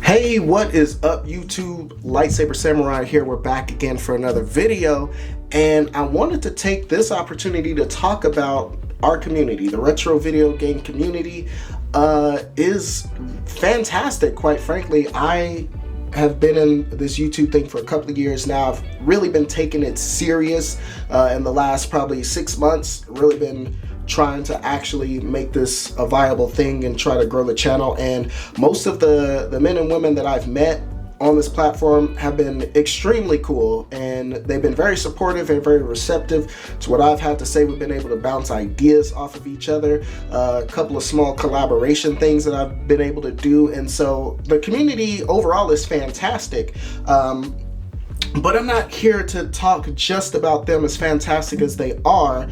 Hey, what is up YouTube? Lightsaber Samurai here. We're back again for another video, and I wanted to take this opportunity to talk about our community. The retro video game community is fantastic, quite frankly. I have been in this YouTube thing for a couple of years now. I've really been taking it serious in the last probably 6 months. Really been trying to actually make this a viable thing and try to grow the channel. And most of the men and women that I've met on this platform have been extremely cool, and they've been very supportive and very receptive to what I've had to say. We've been able to bounce ideas off of each other, a couple of small collaboration things that I've been able to do, and so the community overall is fantastic. But I'm not here to talk just about them, as fantastic as they are.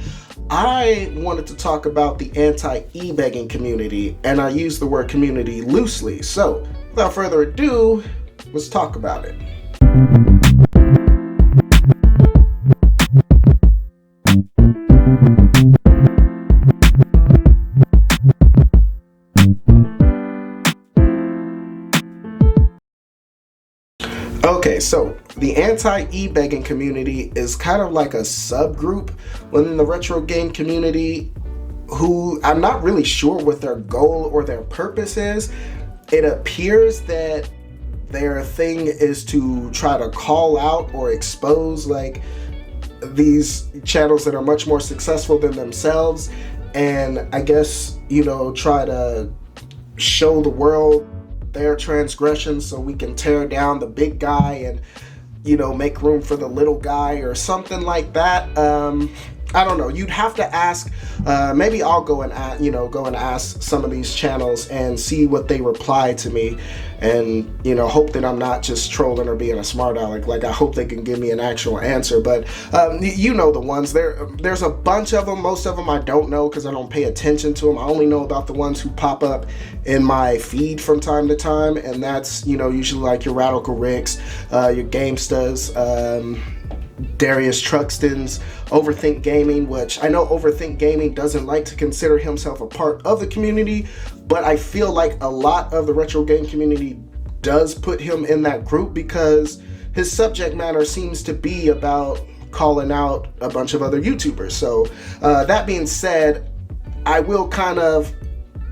I wanted to talk about the anti-e-begging community, and I use the word community loosely. So without further ado, let's talk about it. Okay, so the anti-e-begging community is kind of like a subgroup within the retro game community, who I'm not really sure what their goal or their purpose is. It appears that their thing is to try to call out or expose like these channels that are much more successful than themselves, and I guess, you know, try to show the world their transgressions so we can tear down the big guy and, you know, make room for the little guy or something like that. I don't know. You'd have to ask. Maybe I'll go and ask some of these channels and see what they reply to me, and hope that I'm not just trolling or being a smart aleck. Like, I hope they can give me an actual answer. But you know the ones. There's a bunch of them. Most of them I don't know because I don't pay attention to them. I only know about the ones who pop up in my feed from time to time, and that's usually like your Radical Ricks, your Gamestas, Darius Truxtons, Overthink Gaming, which I know Overthink Gaming doesn't like to consider himself a part of the community, but I feel like a lot of the retro game community does put him in that group because his subject matter seems to be about calling out a bunch of other YouTubers. So that being said, I will kind of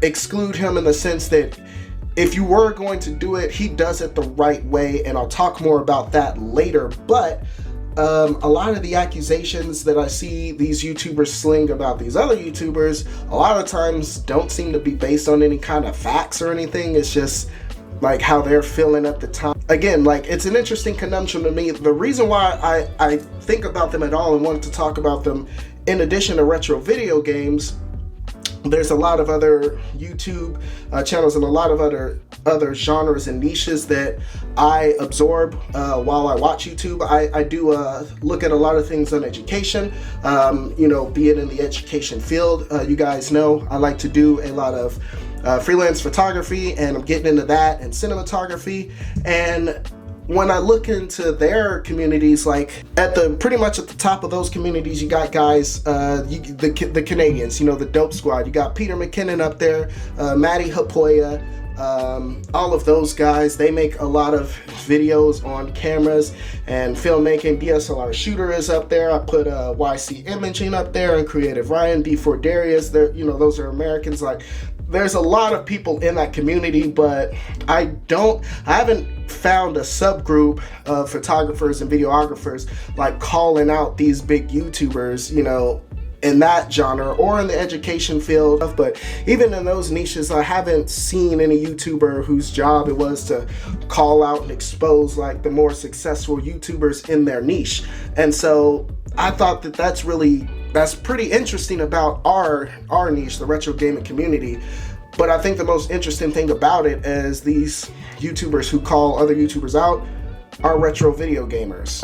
exclude him in the sense that if you were going to do it, he does it the right way, and I'll talk more about that later. But a lot of the accusations that I see these YouTubers sling about these other YouTubers, a lot of times don't seem to be based on any kind of facts or anything. It's just like how they're feeling at the time. Again, like, it's an interesting conundrum to me. The reason why I think about them at all and wanted to talk about them, in addition to retro video games, there's a lot of other YouTube channels and a lot of other genres and niches that I absorb while I watch YouTube. I do look at a lot of things on education, be it in the education field. You guys know I like to do a lot of freelance photography, and I'm getting into that, and cinematography. And when I look into their communities, like pretty much at the top of those communities, you got guys, the Canadians, the Dope Squad. You got Peter McKinnon up there, Matty Hapoya, all of those guys. They make a lot of videos on cameras and filmmaking. DSLR Shooter is up there. I put YC Imaging up there, and Creative Ryan, D4 Darius. Those are Americans. Like, there's a lot of people in that community, but I haven't found a subgroup of photographers and videographers like calling out these big YouTubers, in that genre or in the education field. But even in those niches, I haven't seen any YouTuber whose job it was to call out and expose like the more successful YouTubers in their niche. And so I thought that that's pretty interesting about our niche, the retro gaming community. But I think the most interesting thing about it is these YouTubers who call other YouTubers out are retro video gamers.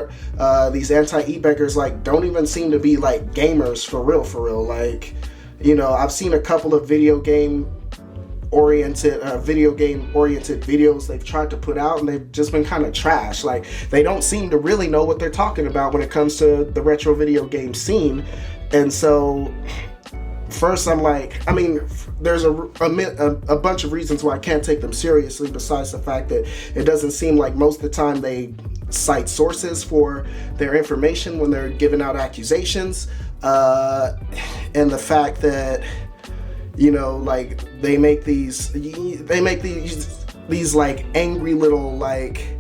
These anti-e-beggers don't even seem to be like gamers for real. Like, I've seen a couple of video game oriented videos they've tried to put out, and they've just been kind of trash. Like, they don't seem to really know what they're talking about when it comes to the retro video game scene. And so first I'm like, I mean, there's a bunch of reasons why I can't take them seriously, besides the fact that it doesn't seem like most of the time they cite sources for their information when they're giving out accusations, and the fact that, you know, like they make these like angry little like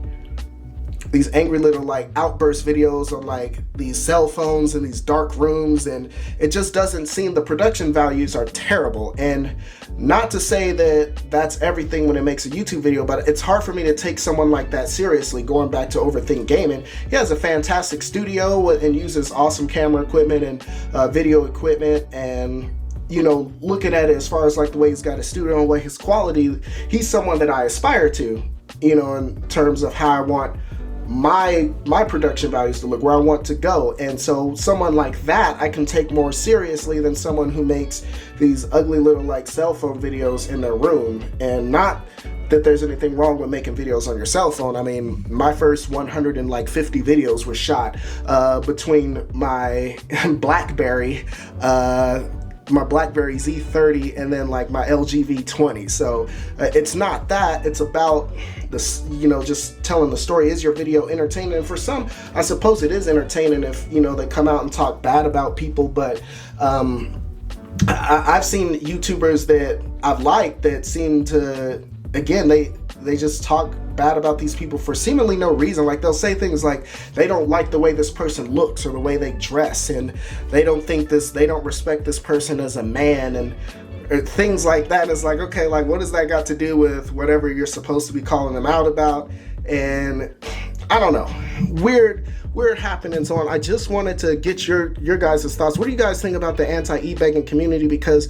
outburst videos on like these cell phones in these dark rooms, and it just doesn't seem, the production values are terrible. And not to say that that's everything when it makes a YouTube video, but it's hard for me to take someone like that seriously. Going back to Overthink Gaming, he has a fantastic studio and uses awesome camera equipment and video equipment, and you know, looking at it as far as like the way he's got his studio and what his quality, he's someone that I aspire to, you know, in terms of how I want my production values to look, where I want to go. And so someone like that I can take more seriously than someone who makes these ugly little like cell phone videos in their room. And not that there's anything wrong with making videos on your cell phone. I mean, my first 150 videos were shot between my BlackBerry Z30 and then like my LG V20. So it's not that, it's about this, you know, just telling the story. Is your video entertaining? And for some, I suppose it is entertaining if, you know, they come out and talk bad about people. But I've seen YouTubers that I've liked that seem to, again, they just talk bad about these people for seemingly no reason. Like they'll say things like they don't like the way this person looks or the way they dress, and they don't respect this person as a man, and things like that. And it's like, okay, like what does that got to do with whatever you're supposed to be calling them out about? And I don't know, weird happenings on. I just wanted to get your guys' thoughts. What do you guys think about the anti-e-begging community? Because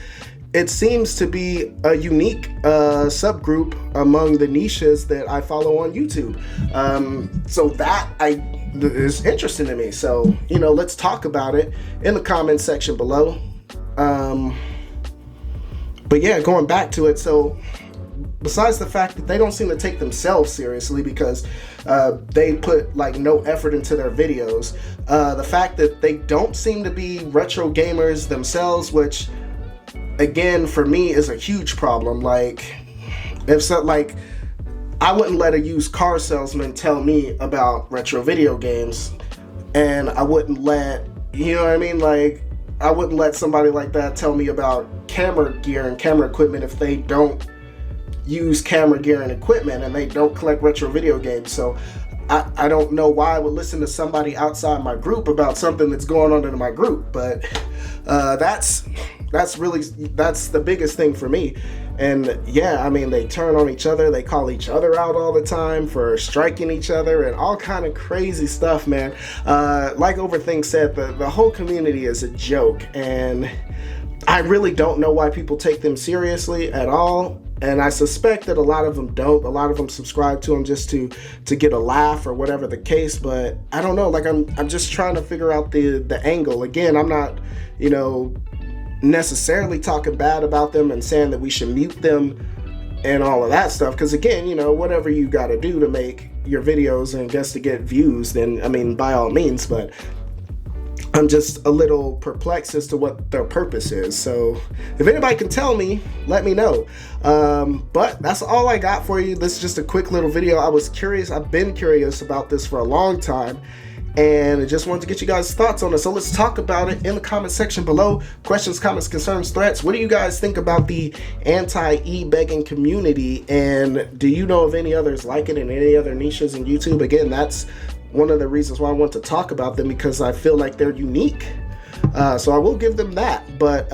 it seems to be a unique subgroup among the niches that I follow on YouTube. So that is interesting to me. So, you know, let's talk about it in the comment section below. But yeah, going back to it. So besides the fact that they don't seem to take themselves seriously because they put like no effort into their videos, the fact that they don't seem to be retro gamers themselves, which again, for me, is a huge problem. Like, if so, like, I wouldn't let a used car salesman tell me about retro video games, and I wouldn't let, you know what I mean? Like, I wouldn't let somebody like that tell me about camera gear and camera equipment if they don't use camera gear and equipment and they don't collect retro video games. So I don't know why I would listen to somebody outside my group about something that's going on in my group, but that's the biggest thing for me. And yeah, I mean, they turn on each other, they call each other out all the time for striking each other and all kind of crazy stuff, man. Like Overthink said, the whole community is a joke, and I really don't know why people take them seriously at all. And I suspect that a lot of them don't. A lot of them subscribe to them just to get a laugh or whatever the case. But I don't know. Like I'm just trying to figure out the angle. Again, I'm not, you know, necessarily talking bad about them and saying that we should mute them and all of that stuff. Because again, you know, whatever you got to do to make your videos and just to get views, then I mean, by all means. But I'm just a little perplexed as to what their purpose is. So if anybody can tell me, let me know. But that's all I got for you. This is just a quick little video. I was curious. I've been curious about this for a long time, and I just wanted to get you guys' thoughts on it. So let's talk about it in the comment section below. Questions, comments, concerns, threats. What do you guys think about the anti-e-begging community? And do you know of any others like it in any other niches in YouTube? Again, that's one of the reasons why I want to talk about them, because I feel like they're unique. So I will give them that. But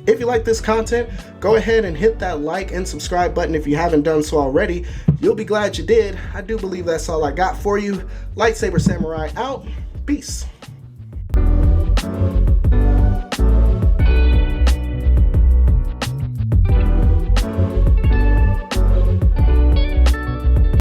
if you like this content, go ahead and hit that like and subscribe button if you haven't done so already. You'll be glad you did. I do believe that's all I got for you. Lightsaber Samurai out. Peace.